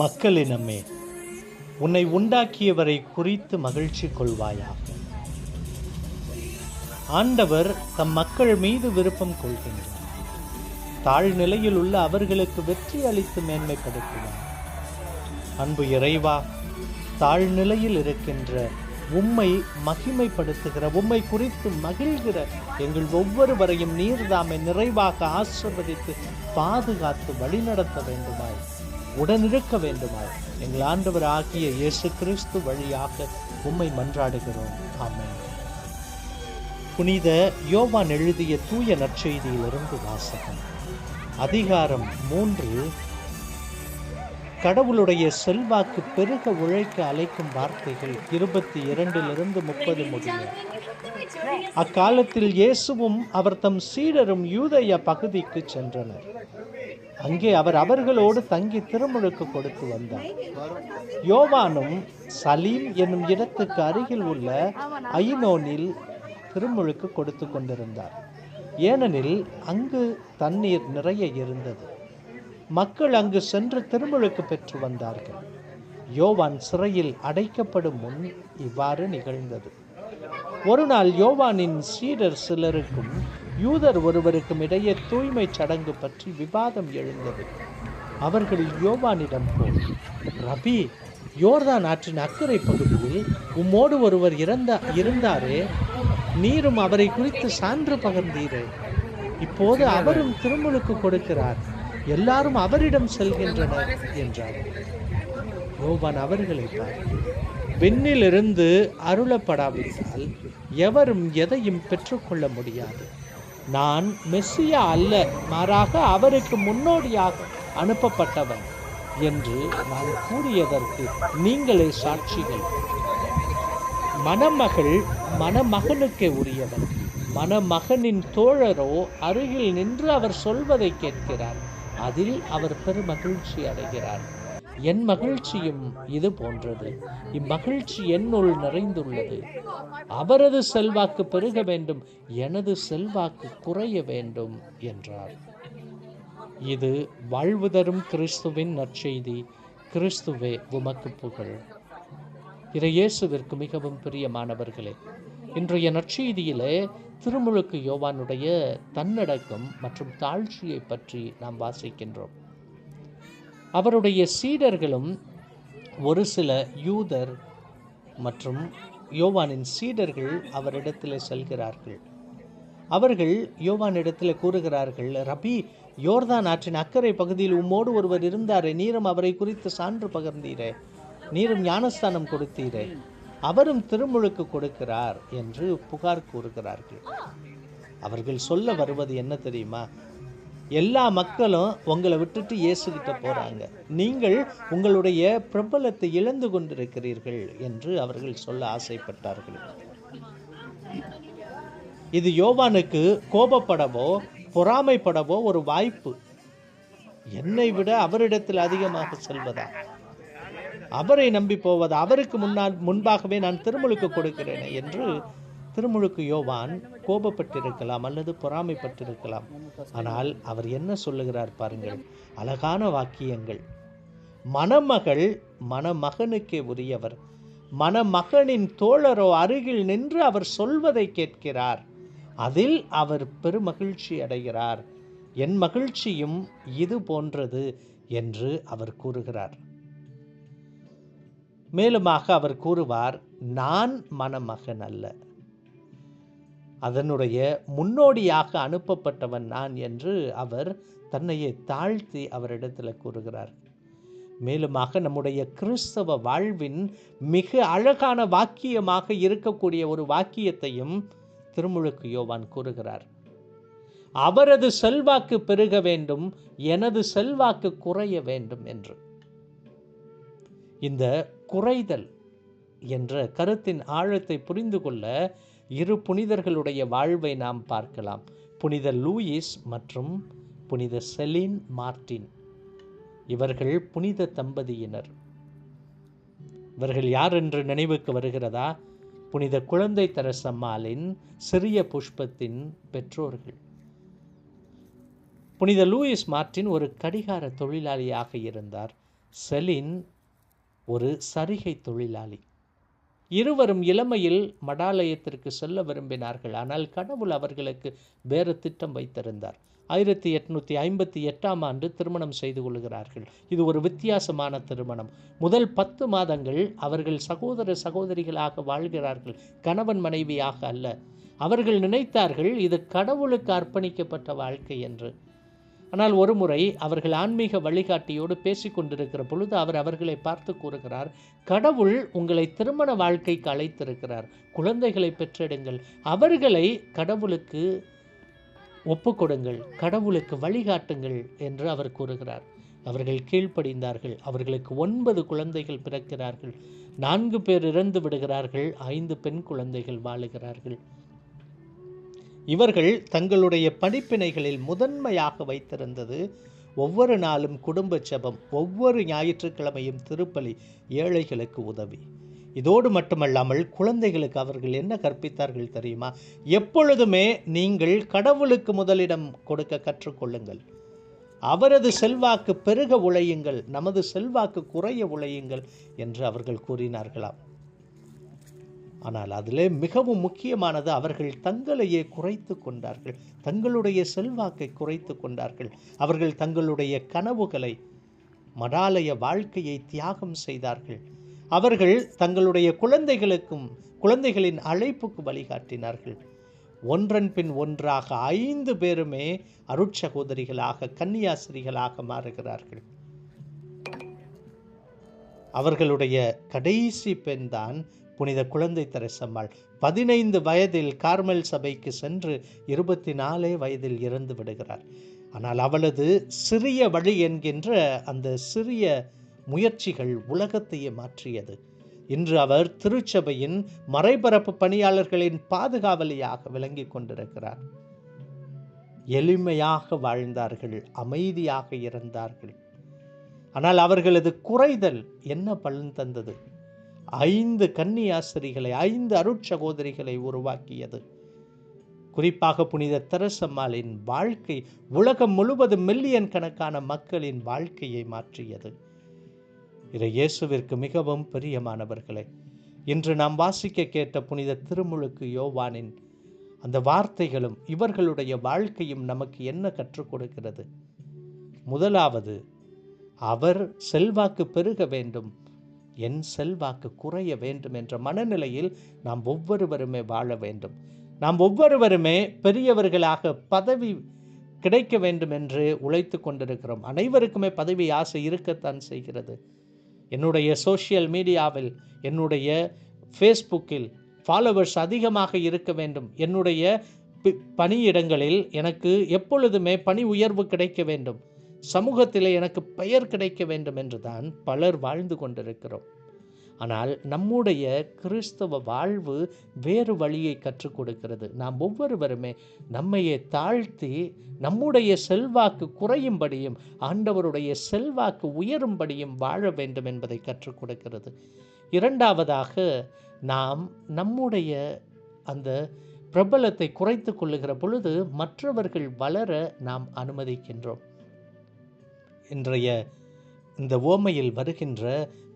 மக்களினமே, உன்னை உண்டாக்கியவரை குறித்து மகிழ்ச்சி கொள்வாயாக. ஆண்டவர் தம் மக்கள் மீது விருப்பம் கொள்கின்றார். தாழ்நிலையில் உள்ள அவர்களுக்கு வெற்றி அளித்து மேன்மைப்படுத்துவார். அன்பு இறைவா, தாழ்நிலையில் இருக்கின்ற உம்மை மகிமைப்படுத்துகிற, உம்மை குறித்து மகிழ்கிற எங்கள் ஒவ்வொருவரையும் நீர்தாமை நிறைவாக ஆசீர்வதித்து பாதுகாத்து வழிநடத்த வேண்டுமாய், உடனிருக்க வேண்டுமாய் எங்கள் ஆண்டவர் ஆகிய இயேசு கிறிஸ்து வழியாக உம்மை மன்றாடுகிறோம். ஆமென். புனித யோவான் எழுதிய தூய நற்செய்தியிலிருந்து வாசகம். அதிகாரம் 3. கடவுளுடைய செல்வாக்கு பெருக உழைக்க அழைக்கும் வார்த்தைகள் 22 30 முடிய. அக்காலத்தில் இயேசுவும் அவர் தம் சீடரும் யூதேய பகுதிக்கு சென்றனர். அங்கே அவர் அவர்களோடு தங்கி திருமுழுக்கு கொடுத்து வந்தார். யோவானும் சலீம் என்னும் இடத்துக்கு அருகில் உள்ள ஐனோனில் திருமுழுக்கு கொடுத்து கொண்டிருந்தார். ஏனெனில் அங்கு தண்ணீர் நிறைய இருந்தது. மக்கள் அங்கு சென்று திருமுழுக்கு பெற்று வந்தார்கள். யோவான் சிறையில் அடைக்கப்படும் முன் இவ்வாறு நிகழ்ந்தது. ஒரு நாள் யோவானின் சீடர் சிலருக்கும் யூதர் ஒருவருக்கும் இடையே தூய்மை சடங்கு பற்றி விவாதம் எழுந்தது. அவர்கள் யோவானிடம் போய், ரபி, யோர்தான் ஆற்றின் அக்கறை பகுதியில் உம்மோடு ஒருவர் இருந்தாரே, நீரும் அவரை குறித்து சான்று பகர்ந்தீரே. இப்போது அவரும் திருமுழுக்கு கொடுக்கிறார், எல்லாரும் அவரிடம் செல்கின்றனர் என்றார். யோவான் அவர்களை பார்த்து, விண்ணிலிருந்து அருளப்படாவிட்டால் எவரும் எதையும் பெற்றுக்கொள்ள முடியாது. நான் மெஸ்ஸியா அல்ல, மாறாக அவருக்கு முன்னோடியாக அனுப்பப்பட்டவன் என்று நான் கூறியதற்கு நீங்களே சாட்சிகள். மணமகள் மணமகனுக்கே உரியவன். மணமகனின் தோழரோ அருகில் நின்று அவர் சொல்வதை கேட்கிறார். அதில் அவர் பெருமகிழ்ச்சி அடைகிறார். என் மகிழ்ச்சியும் இது போன்றது. இம்மகிழ்ச்சி என்னுள் நிறைந்துள்ளது. அவரது செல்வாக்கு பெருக வேண்டும், எனது செல்வாக்கு குறைய வேண்டும் என்றார். இது வாழ்வு தரும் கிறிஸ்துவின் நற்செய்தி. கிறிஸ்துவே உமக்கு புகழ். இயேசுவிற்கு மிகவும் பிரியமானவர்களே, இன்றைய நற்செய்தியிலே திருமுழுக்கு யோவானுடைய தன்னடக்கம் மற்றும் தாழ்ச்சியை பற்றி நாம் வாசிக்கின்றோம். அவருடைய சீடர்களும் ஒரு சில யூதர் மற்றும் யோவானின் சீடர்கள் அவரிடத்தில் செல்கிறார்கள். அவர்கள் யோவானிடத்தில் கூறுகிறார்கள், ரபி, யோர்தான் ஆற்றின் அக்கறை பகுதியில் உம்மோடு ஒருவர் இருந்தாரே, நீரும் அவரை குறித்து சான்று பகர்ந்தீரே, நீரும் ஞானஸ்தானம் கொடுத்தீரே, அவரும் திருமுழுக்கு கொடுக்கிறார் என்று புகார் கூறுகிறார்கள். அவர்கள் சொல்ல வருவது என்ன தெரியுமா? எல்லா மக்களும் உங்களை விட்டுட்டு இயேசுகிட்ட போறாங்க, நீங்கள் உங்களுடைய பிரபலத்தை இழந்து கொண்டிருக்கிறீர்கள் என்று அவர்கள் சொல்ல ஆசைப்பட்டார்கள். இது யோவானுக்கு கோபப்படவோ பொறாமைப்படவோ ஒரு வாய்ப்பு. என்னை விட அவரிடத்தில் அதிகமாக செல்வதா, அவரை நம்பி போவதா, அவருக்கு முன்பாகவே நான் திருமுழுக்கு கொடுக்கிறேன் என்று திருமுழுக்கு யோவான் கோபப்பட்டிருக்கலாம் அல்லது பொறாமைப்பட்டிருக்கலாம். ஆனால் அவர் என்ன சொல்லுகிறார் பாருங்கள், அழகான வாக்கியங்கள். மணமகள் மணமகனுக்கே உரியவர், மணமகனின் தோழரோ அருகில் நின்று அவர் சொல்வதை கேட்கிறார், அதில் அவர் பெருமகிழ்ச்சி அடைகிறார். என் மகிழ்ச்சியும் இது போன்றது என்று அவர் கூறுகிறார். மேலுமாக அவர் கூறுவார், நான் மணமகன் அல்ல, அதனுடைய முன்னோடியாக அனுப்பப்பட்டவன் நான் என்று அவர் தன்னையே தாழ்த்தி அவரிடத்தில் கூறுகிறார். மேலுமாக நம்முடைய கிறிஸ்தவ வாழ்வின் மிக அழகான வாக்கியமாக இருக்கக்கூடிய ஒரு வாக்கியத்தையும் திருமுழுக்கு யோவான் கூறுகிறார். அவரது செல்வாக்கு பெருக வேண்டும், எனது செல்வாக்கு குறைய வேண்டும் என்று. இந்த குறைதல் என்ற கருத்தின் ஆழத்தை புரிந்து கொள்ள இரு புனிதர்களுடைய வாழ்வை நாம் பார்க்கலாம். புனித லூயிஸ் மற்றும் புனித செலின் மார்ட்டின். இவர்கள் புனித தம்பதியினர். இவர்கள் யார் என்று நினைவுக்கு வருகிறதா? புனித குழந்தை தெரசம்மாளின் சிறிய புஷ்பத்தின் பெற்றோர்கள். புனித லூயிஸ் மார்ட்டின் ஒரு கடிகார தொழிலாளியாக இருந்தார். செலின் ஒரு சரிகை தொழிலாளி. இருவரும் இளமையில் மடாலயத்திற்கு செல்ல விரும்பினார்கள். ஆனால் கடவுள் அவர்களுக்கு வேறு திட்டம் வைத்திருந்தார். 1858 திருமணம் செய்து கொள்கிறார்கள். இது ஒரு வித்தியாசமான திருமணம். முதல் 10 மாதங்கள் அவர்கள் சகோதர சகோதரிகளாக வாழ்கிறார்கள், கணவன் மனைவியாக அல்ல. அவர்கள் நினைத்தார்கள் இது கடவுளுக்கு அர்ப்பணிக்கப்பட்ட வாழ்க்கை என்று. ஆனால் ஒரு முறை அவர்கள் ஆன்மீக வழிகாட்டியோடு பேசிக்கொண்டிருக்கிற பொழுது அவர் அவர்களை பார்த்து கூறுகிறார், கடவுள் உங்களை திருமண வாழ்க்கைக்கு அழைத்திருக்கிறார், குழந்தைகளை பெற்றெடுங்கள், அவர்களை கடவுளுக்கு ஒப்புக்கொடுங்கள், கடவுளுக்கு வழிகாட்டுங்கள் என்று அவர் கூறுகிறார். அவர்கள் கீழ்ப்படிந்தார்கள். அவர்களுக்கு 9 குழந்தைகள் பிறக்கிறார்கள். 4 பேர் இறந்து விடுகிறார்கள். 5 பெண் குழந்தைகள் வாழுகிறார்கள். இவர்கள் தங்களுடைய படிப்பினைகளில் முதன்மையாக வைத்திருந்தது ஒவ்வொரு நாளும் குடும்ப ஜெபம், ஒவ்வொரு ஞாயிற்றுக்கிழமையும் திருப்பலி, ஏழைகளுக்கு உதவி. இதோடு மட்டுமல்லாமல் குழந்தைகளுக்கு அவர்கள் என்ன கற்பித்தார்கள் தெரியுமா? எப்பொழுதுமே நீங்கள் கடவுளுக்கு முதலிடம் கொடுக்க கற்றுக்கொள்ளுங்கள். அவரது செல்வாக்கு பெருக உழையுங்கள், நமது செல்வாக்கு குறைய உழையுங்கள் என்று அவர்கள் கூறினார்களாம். ஆனால் அதிலே மிகவும் முக்கியமானது, அவர்கள் தங்களையே குறைத்து கொண்டார்கள், தங்களுடைய செல்வாக்கை குறைத்து கொண்டார்கள். அவர்கள் தங்களுடைய கனவுகளை, மடாலய வாழ்க்கையை தியாகம் செய்தார்கள். அவர்கள் தங்களுடைய குழந்தைகளின் அழைப்புக்கு வழிகாட்டினார்கள். ஒன்றன் பின் ஒன்றாக 5 பேருமே அருட்சகோதரிகளாக, கன்னியாஸ்திரிகளாக மாறுகிறார்கள். அவர்களுடைய கடைசி பெண் தான் புனித குழந்தை தெரசம்மாள். 15 வயதில் கார்மல் சபைக்கு சென்று 24 வயதில் இறந்து விடுகிறார். ஆனால் அவளது சிறிய வழி என்கின்ற அந்த சிறிய முயற்சிகள் உலகத்தையே மாற்றியது. இன்று அவர் திருச்சபையின் மறைபரப்பு பணியாளர்களின் பாதுகாவலியாக விளங்கி கொண்டிருக்கிறார். எளிமையாக வாழ்ந்தார்கள், அமைதியாக இறந்தார்கள். ஆனால் அவர்களது குறைதல் என்ன பலன் தந்தது? 5 கன்னியாஸ்திரிகளை, 5 அருட்சகோதரிகளை உருவாக்கியது. குறிப்பாக புனித தெரசம்மாளின் வாழ்க்கை உலகம் முழுவதும் மில்லியன் கணக்கான மக்களின் வாழ்க்கையை மாற்றியது. இறை இயேசுவிற்கு மிகவும் பிரியமானவர்களே, இன்று நாம் வாசிக்க கேட்ட புனித திருமுழுக்கு யோவானின் அந்த வார்த்தைகளும் இவர்களுடைய வாழ்க்கையும் நமக்கு என்ன கற்றுக் கொடுக்கிறது? முதலாவது, அவர் செல்வாக்கு பெருக வேண்டும், என் செல்வாக்கு குறைய வேண்டும் என்ற மனநிலையில் நாம் ஒவ்வொருவருமே வாழ வேண்டும். நாம் ஒவ்வொருவருமே பெரியவர்களாக பதவி கிடைக்க வேண்டும் என்று உழைத்து கொண்டிருக்கிறோம். அனைவருக்குமே பதவி ஆசை இருக்கத்தான் செய்கிறது. என்னுடைய சோஷியல் மீடியாவில், என்னுடைய ஃபேஸ்புக்கில் ஃபாலோவர்ஸ் அதிகமாக இருக்க வேண்டும், என்னுடைய பணியிடங்களில் எனக்கு எப்பொழுதுமே பணி உயர்வு கிடைக்க வேண்டும், சமூகத்திலே எனக்கு பெயர் கிடைக்க வேண்டும் என்று தான் பலர் வாழ்ந்து கொண்டிருக்கிறோம். ஆனால் நம்முடைய கிறிஸ்தவ வாழ்வு வேறு வழியை கற்றுக் கொடுக்கிறது. நாம் ஒவ்வொருவருமே நம்மையே தாழ்த்தி நம்முடைய செல்வாக்கு குறையும்படியும் ஆண்டவருடைய செல்வாக்கு உயரும்படியும் வாழ வேண்டும் என்பதை கற்றுக் கொடுக்கிறது. இரண்டாவதாக, நாம் நம்முடைய அந்த பிரபலத்தை குறைத்து கொள்ளுகிற பொழுது மற்றவர்கள் வளர நாம் அனுமதிக்கின்றோம். இன்றைய இந்த ஓமையில் வருகின்ற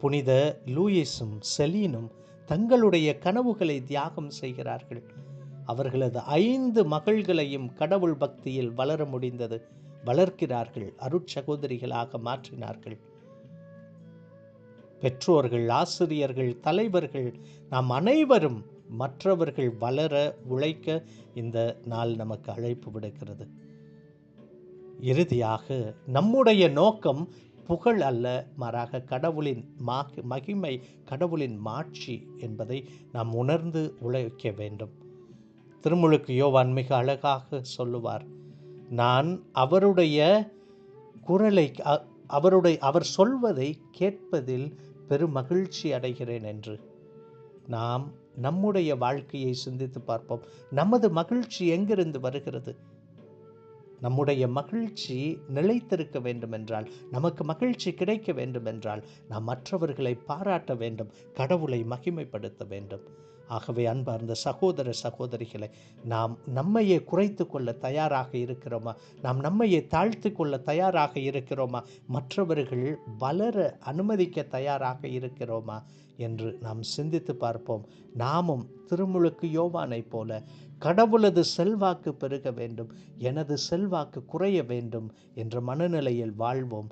புனித லூயிஸும் செலீனும் தங்களுடைய கனவுகளை தியாகம் செய்கிறார்கள். அவர்களது 5 மகள்களையும் கடவுள் பக்தியில் வளர முடிந்தது. வளர்க்கிறார்கள், அருட்சகோதரிகளாக மாற்றினார்கள். பெற்றோர்கள், ஆசிரியர்கள், தலைவர்கள், நாம் அனைவரும் மற்றவர்கள் வளர உழைக்க இந்த நாள் நமக்கு அழைப்பு விடுக்கிறது. இறுதியாக, நம்முடைய நோக்கம் புகழ் அல்ல, மாறாக கடவுளின் மகிமை, கடவுளின் மாட்சி என்பதை நாம் உணர்ந்து உழைக்க வேண்டும். திருமுழுக்கு யோவான் மிக அழகாக சொல்லுவார், நான் அவருடைய குரலை, அவர் சொல்வதை கேட்பதில் பெரும் மகிழ்ச்சி அடைகிறேன் என்று. நாம் நம்முடைய வாழ்க்கையை சிந்தித்து பார்ப்போம். நமது மகிழ்ச்சி எங்கிருந்து வருகிறது? நம்முடைய மகிழ்ச்சி நிலைத்திருக்க வேண்டுமென்றால், நமக்கு மகிழ்ச்சி கிடைக்க வேண்டுமென்றால் நாம் மற்றவர்களை பாராட்ட வேண்டும், கடவுளை மகிமைப்படுத்த வேண்டும். ஆகவே அன்பார்ந்த சகோதர சகோதரிகளை, நாம் நம்மையே குறைத்து கொள்ள தயாராக இருக்கிறோமா? நாம் நம்மையே தாழ்த்து கொள்ள தயாராக இருக்கிறோமா? மற்றவர்கள் வளர அனுமதிக்க தயாராக இருக்கிறோமா என்று நாம் சிந்தித்து பார்ப்போம். நாமும் திருமுழுக்கு யோவானைப் போல கடவுளது செல்வாக்கு பெருக வேண்டும், எனது செல்வாக்கு குறைய வேண்டும் என்ற மனநிலையில் வாழ்வோம்.